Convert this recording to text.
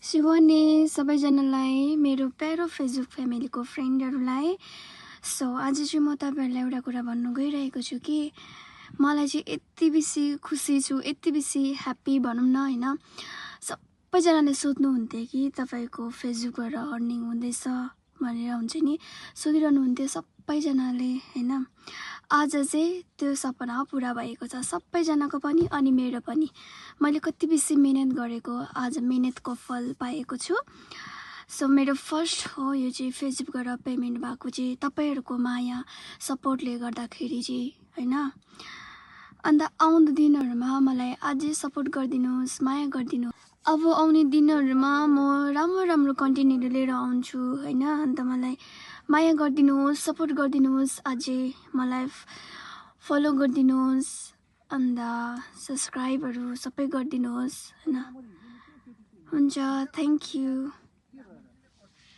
शिवने सबैजनालाई मेरो प्यारो फेसबुक फ्यामिलीको फ्रेन्डहरूलाई सो आज चाहिँ म तपाईहरुलाई एउटा कुरा भन्नु गइरहेको छु कि मलाई चाहिँ यति बेसी खुसी छु, यति बेसी ह्यापी भनौं न हैन। सबैजनाले सोध्नु हुन्थ्यो कि तपाईको फेसबुकबाट अर्निङ हुँदैछ भनेर हुन्छ नि, सोधिरहनु हुन्थ्यो सबैजनाले हैन। आज चाहिँ त्यो सपना पूरा भएको छ सबैजनाको पनि अनि मेरो पनि। मैले कति बेसी मेहनत गरेको आज मेहनतको फल पाएको छु। सो मेरो फर्स्ट हो यो चाहिँ फेसबुकबाट पेमेन्ट भएको चाहिँ तपाईहरुको माया सपोर्टले गर्दाखेरि चाहिँ हैन। अन्त आउँदो दिनहरुमा मलाई अझै सपोर्ट गरिदिनुस्, माया गरिदिनु। अब आउने दिनहरुमा म राम्रो राम्रो कन्टेन्टहरु लिएर आउँछु हैन। अन्त मलाई माया गरिदिनुस्, सपोर्ट गरिदिनुस्, अझै मलाई फलो गरिदिनुस्, अन्त सब्स्क्राइबहरु सबै गरिदिनुस् हैन। हुन्छ, थ्यांक यू।